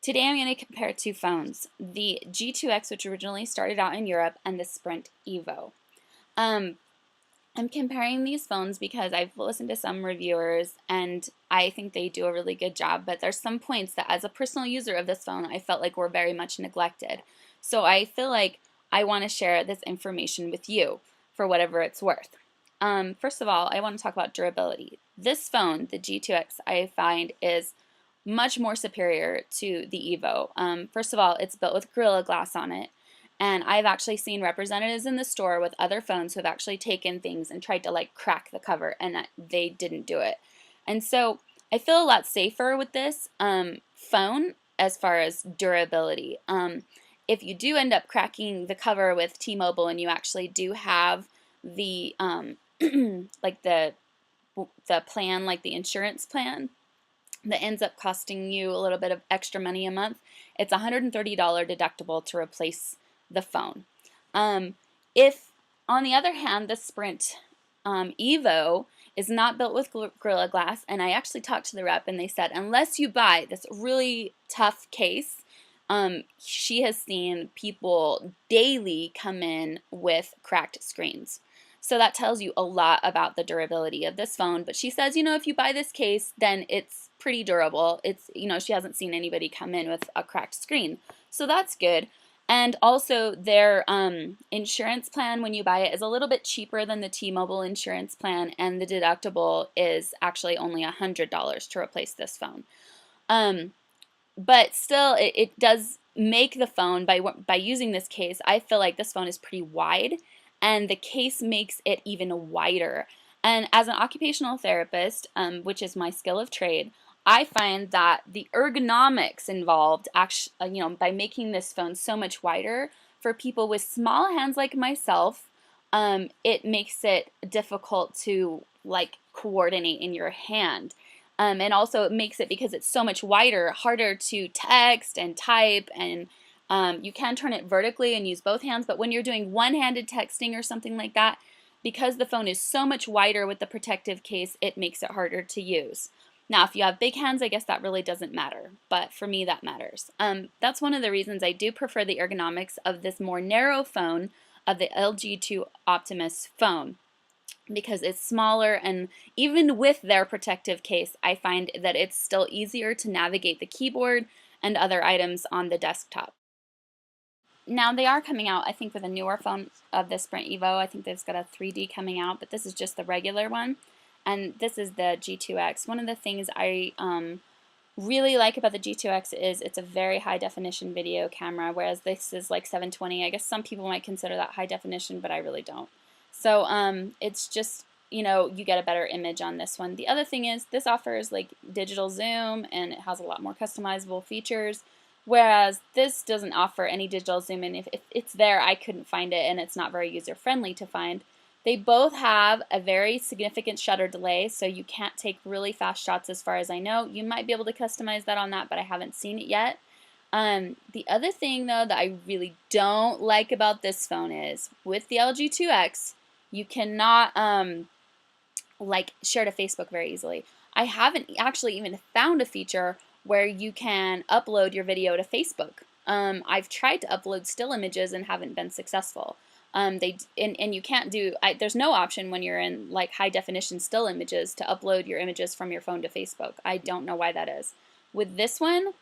Today I'm going to compare two phones, the G2X, which originally started out in Europe, and the Sprint EVO. Um, I'm comparing these phones because I've listened to some reviewers and I think they do a really good job, but there's some points that as a personal user of this phone I felt like were very much neglected. So I feel like I want to share this information with you for whatever it's worth. First of all, I want to talk about durability. This phone, the G2X, I find is much more superior to the EVO. First of all, it's built with Gorilla Glass on it. And I've actually seen representatives in the store with other phones who have actually taken things and tried to like crack the cover, and they didn't do it. And so I feel a lot safer with this phone as far as durability. If you do end up cracking the cover with T-Mobile and you actually do have the like the plan, like the insurance plan, that ends up costing you a little bit of extra money a month, it's $130 deductible to replace the phone. If, on the other hand, the Sprint EVO is not built with Gorilla Glass, and I actually talked to the rep and they said unless you buy this really tough case, she has seen people daily come in with cracked screens. So that tells you a lot about the durability of this phone. But she says, if you buy this case, then it's pretty durable. It's, she hasn't seen anybody come in with a cracked screen. So that's good. And also their insurance plan when you buy it is a little bit cheaper than the T-Mobile insurance plan, and the deductible is actually only $100 to replace this phone. But still, it does make the phone, by using this case, I feel like this phone is pretty wide, and the case makes it even wider. And as an occupational therapist, which is my skill of trade, I find that the ergonomics involved, actually, by making this phone so much wider for people with small hands like myself, it makes it difficult to like coordinate in your hand. And also it makes it, because it's so much wider, harder to text and type, and you can turn it vertically and use both hands, but when you're doing one-handed texting or something like that, because the phone is so much wider with the protective case, it makes it harder to use. Now, if you have big hands, I guess that really doesn't matter, but for me that matters. That's one of the reasons I do prefer the ergonomics of this more narrow phone, of the LG2 Optimus phone, because it's smaller, and even with their protective case, I find that it's still easier to navigate the keyboard and other items on the desktop. Now they are coming out, I think, with a newer phone of the Sprint EVO. I think they've got a 3D coming out, but this is just the regular one. And this is the G2X. One of the things I really like about the G2X is it's a very high definition video camera, whereas this is like 720. I guess some people might consider that high definition, but I really don't. So it's just, you get a better image on this one. The other thing is this offers like digital zoom, and it has a lot more customizable features, whereas this doesn't offer any digital zoom, and if it's there, I couldn't find it, and it's not very user-friendly to find. They both have a very significant shutter delay, so you can't take really fast shots as far as I know. You might be able to customize that on that, but I haven't seen it yet. The other thing, though, that I really don't like about this phone is, with the LG 2X, you cannot like share to Facebook very easily. I haven't actually even found a feature where you can upload your video to Facebook. I've tried to upload still images and haven't been successful. And you can't do, there's no option when you're in like high definition still images to upload your images from your phone to Facebook. I don't know why that is. With this one,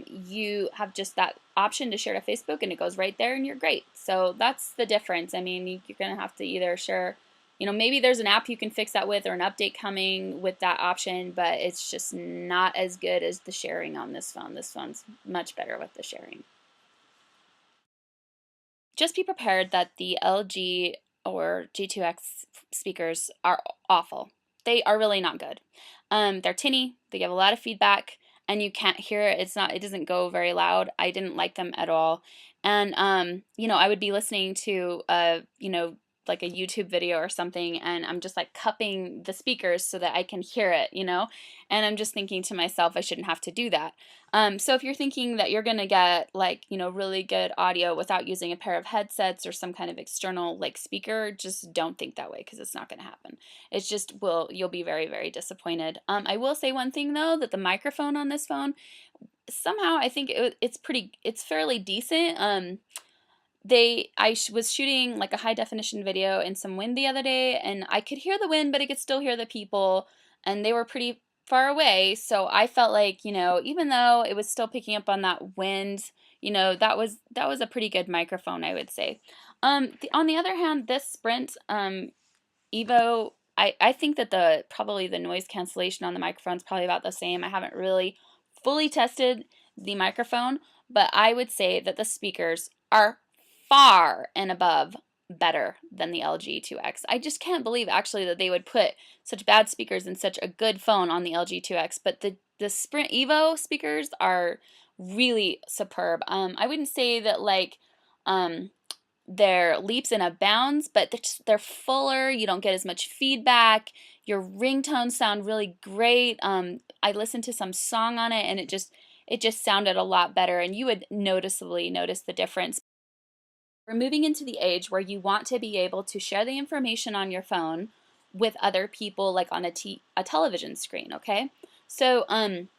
you have just that option to share to Facebook, and it goes right there, and you're great. So that's the difference. I mean, you're going to have to either share, maybe there's an app you can fix that with, or an update coming with that option, but it's just not as good as the sharing on this phone. This phone's much better with the sharing. Just be prepared that the LG or G2X speakers are awful. They are really not good. They're tinny, they give a lot of feedback, and you can't hear it. It doesn't go very loud. I didn't like them at all. And I would be listening to like a YouTube video or something, and I'm just like cupping the speakers so that I can hear it, and I'm just thinking to myself, I shouldn't have to do that. So if you're thinking that you're gonna get like, really good audio without using a pair of headsets or some kind of external like speaker, just don't think that way, because it's not gonna happen. It's just, you'll be very, very disappointed. I will say one thing though, that the microphone on this phone, somehow I think it's fairly decent. Was shooting like a high definition video in some wind the other day, and I could hear the wind, but I could still hear the people, and they were pretty far away. So I felt like, even though it was still picking up on that wind, that was a pretty good microphone, I would say. On the other hand, this Sprint EVO, I think that probably the noise cancellation on the microphone is probably about the same. I haven't really fully tested the microphone, but I would say that the speakers are far and above better than the LG 2X. I just can't believe actually that they would put such bad speakers in such a good phone on the LG 2X, but the Sprint EVO speakers are really superb. I wouldn't say that like they're leaps and bounds, but they're fuller. You don't get as much feedback. Your ringtones sound really great. I listened to some song on it, and it just sounded a lot better, and you would noticeably notice the difference. We're moving into the age where you want to be able to share the information on your phone with other people, like on a television screen, okay? So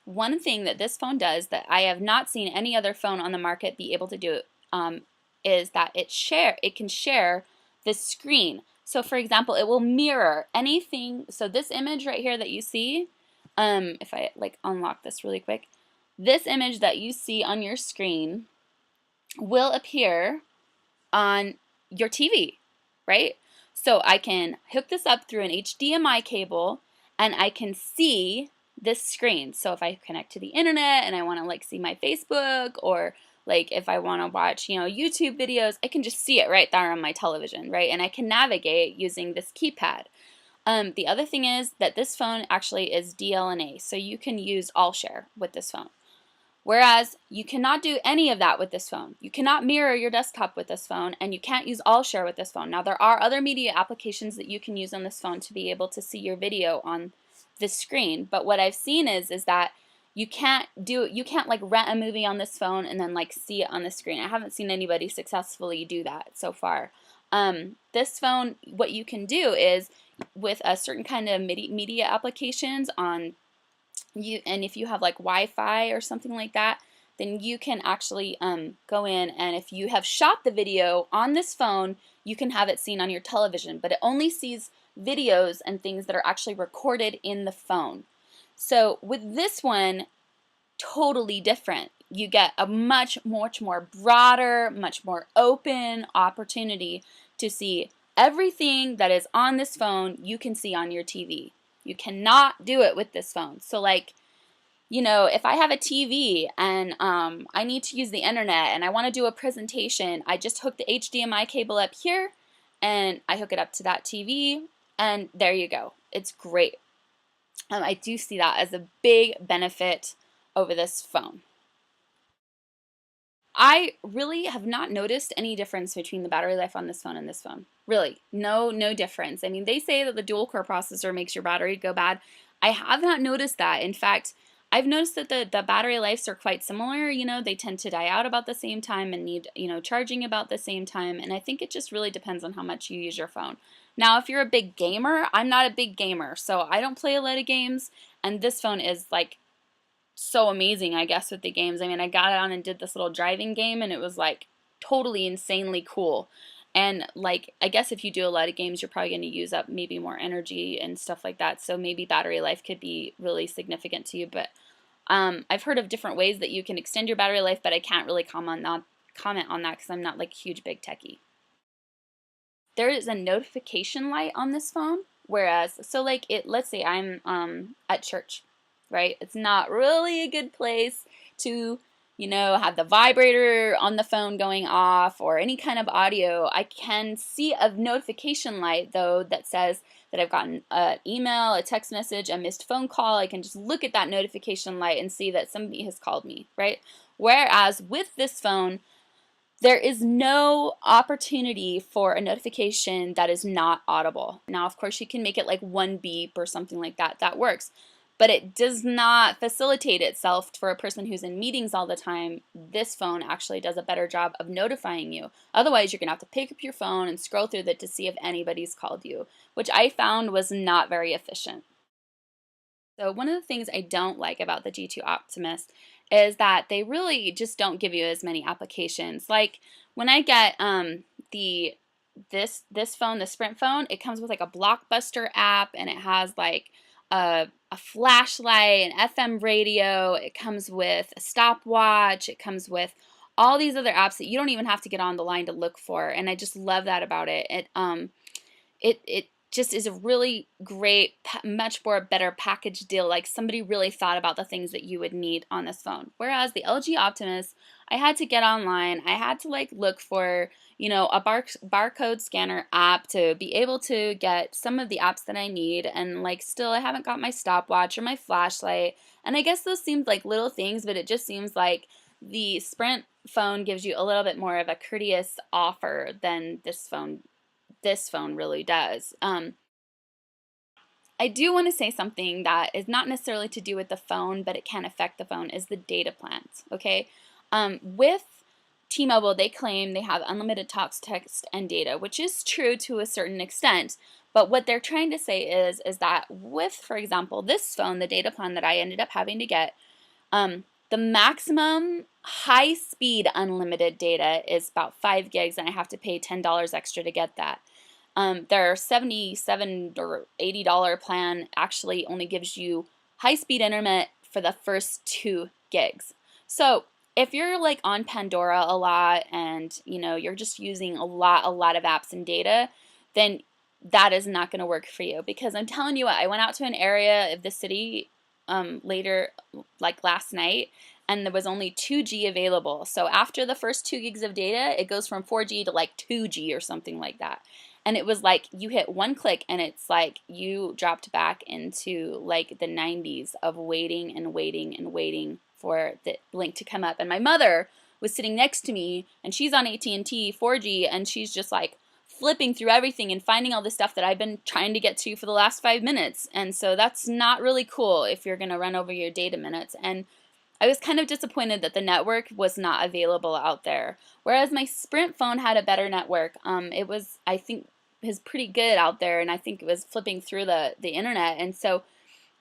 one thing that this phone does that I have not seen any other phone on the market be able to do is that it can share the screen. So for example, it will mirror anything. So this image right here that you see, if I like unlock this really quick, this image that you see on your screen will appear on your TV, right? So I can hook this up through an HDMI cable, and I can see this screen. So if I connect to the internet and I want to like see my Facebook, or like if I want to watch, YouTube videos, I can just see it right there on my television, right? And I can navigate using this keypad. The other thing is that this phone actually is DLNA, so you can use All Share with this phone. Whereas you cannot do any of that with this phone. You cannot mirror your desktop with this phone, and you can't use All Share with this phone. Now there are other media applications that you can use on this phone to be able to see your video on this screen, but what I've seen is that you can't like rent a movie on this phone and then like see it on the screen. I haven't seen anybody successfully do that so far. This phone, what you can do is with a certain kind of media applications on and if you have like Wi-Fi or something like that, then you can actually go in, and if you have shot the video on this phone, you can have it seen on your television, but it only sees videos and things that are actually recorded in the phone. So with this one, totally different. You get a much more broader, much more open opportunity to see everything that is on this phone you can see on your TV. You cannot do it with this phone. So like, if I have a TV and I need to use the internet and I want to do a presentation, I just hook the HDMI cable up here and I hook it up to that TV, and there you go. It's great. I do see that as a big benefit over this phone. I really have not noticed any difference between the battery life on this phone and this phone. Really, no difference. I mean, they say that the dual core processor makes your battery go bad. I have not noticed that. In fact, I've noticed that the battery lives are quite similar. They tend to die out about the same time and need, charging about the same time. And I think it just really depends on how much you use your phone. Now, if you're a big gamer, I'm not a big gamer, so I don't play a lot of games. And this phone is like so amazing, I guess, with the games. I mean, I got it on and did this little driving game, and it was like totally insanely cool. And like, I guess if you do a lot of games, you're probably going to use up maybe more energy and stuff like that. So maybe battery life could be really significant to you. But I've heard of different ways that you can extend your battery life, but I can't really comment on that because I'm not like a huge big techie. There is a notification light on this phone, whereas, so like let's say I'm at church, right? It's not really a good place to, have the vibrator on the phone going off or any kind of audio. I can see a notification light though that says that I've gotten an email, a text message, a missed phone call. I can just look at that notification light and see that somebody has called me, right? Whereas with this phone, there is no opportunity for a notification that is not audible. Now, of course, you can make it like one beep or something like that. That works. But it does not facilitate itself for a person who's in meetings all the time. This phone actually does a better job of notifying you. Otherwise, you're going to have to pick up your phone and scroll through it to see if anybody's called you, which I found was not very efficient. So one of the things I don't like about the G2 Optimus is that they really just don't give you as many applications. Like when I get the this phone, the Sprint phone, it comes with like a Blockbuster app, and it has like a flashlight, an FM radio. It comes with a stopwatch. It comes with all these other apps that you don't even have to get on the line to look for, and I just love that about it. It just is a really great, much more better package deal. Like somebody really thought about the things that you would need on this phone. Whereas the LG Optimus, I had to get online. I had to like look for, you know, a barcode scanner app to be able to get some of the apps that I need. And like still I haven't got my stopwatch or my flashlight. And I guess those seemed like little things, but it just seems like the Sprint phone gives you a little bit more of a courteous offer than this phone really does. I do want to say something that is not necessarily to do with the phone, but it can affect the phone, is the data plans, okay? With T-Mobile, they claim they have unlimited talk, text, and data, which is true to a certain extent. But what they're trying to say is that with, for example, this phone, the data plan that I ended up having to get, the maximum high-speed unlimited data is about 5 gigs, and I have to pay $10 extra to get that. Their $77 or $80 plan actually only gives you high-speed internet for the first 2 gigs. So if you're like on Pandora a lot and you know you're just using a lot of apps and data, then that is not going to work for you, because I'm telling you what, I went out to an area of the city later, like last night, and there was only 2G available. So after the first 2 gigs of data, it goes from 4G to like 2G or something like that. And it was like you hit one click and it's like you dropped back into like the 90s of waiting and waiting and waiting for the link to come up. And my mother was sitting next to me, and she's on AT&T 4G, and she's just like flipping through everything and finding all the stuff that I've been trying to get to for the last 5 minutes. And so that's not really cool if you're going to run over your data minutes. And I was kind of disappointed that the network was not available out there. Whereas my Sprint phone had a better network. It was, I think, is pretty good out there, and I think it was flipping through the internet. And so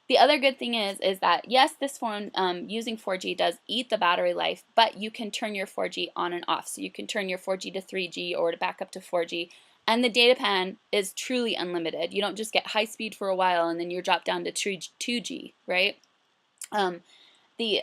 the other good thing is that yes, this phone using 4G does eat the battery life, but you can turn your 4G on and off. So you can turn your 4G to 3G or to back up to 4G. And the data plan is truly unlimited. You don't just get high speed for a while and then you're dropped down to 2G, right? The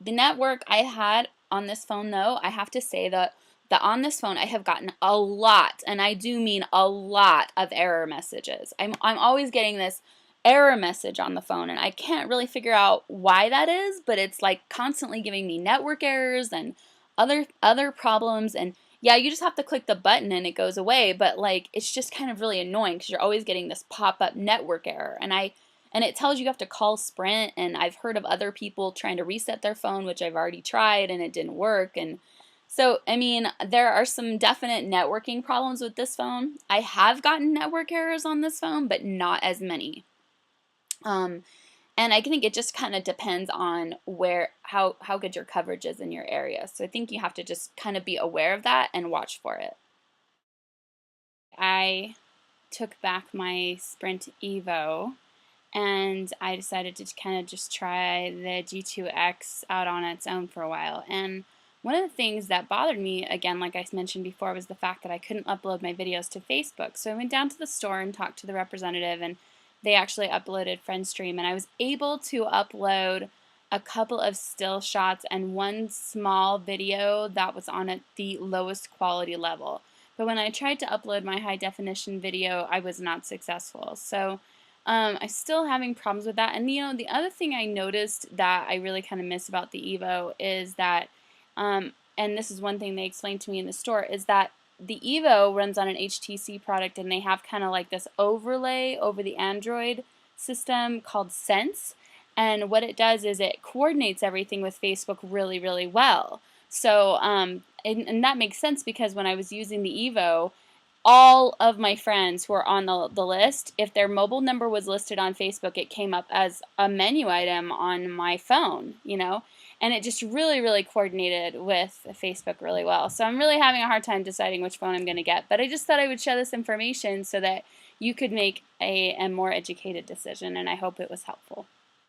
network I had on this phone, though, I have to say that on this phone I have gotten a lot, and I do mean a lot, of error messages. I'm always getting this error message on the phone, and I can't really figure out why that is, but it's like constantly giving me network errors and other problems. And yeah, you just have to click the button and it goes away, but like it's just kind of really annoying because you're always getting this pop-up network error. And it tells you have to call Sprint, and I've heard of other people trying to reset their phone, which I've already tried, and it didn't work. And so, I mean, there are some definite networking problems with this phone. I have gotten network errors on this phone, but not as many. And I think it just kind of depends on how good your coverage is in your area. So I think you have to just kind of be aware of that and watch for it. I took back my Sprint EVO, and I decided to kind of just try the G2X out on its own for a while. And one of the things that bothered me, again, like I mentioned before, was the fact that I couldn't upload my videos to Facebook. So I went down to the store and talked to the representative, and they actually uploaded FriendStream, and I was able to upload a couple of still shots and one small video that was on at the lowest quality level. But when I tried to upload my high definition video, I was not successful. So I'm still having problems with that. And you know, the other thing I noticed that I really kind of miss about the EVO is that, and this is one thing they explained to me in the store, is that the EVO runs on an HTC product, and they have kind of like this overlay over the Android system called Sense. And what it does is it coordinates everything with Facebook really, really well. So, and that makes sense because when I was using the EVO, all of my friends who are on the list, if their mobile number was listed on Facebook, it came up as a menu item on my phone, you know, and it just really, really coordinated with Facebook really well. So I'm really having a hard time deciding which phone I'm going to get, but I just thought I would share this information so that you could make a more educated decision, and I hope it was helpful.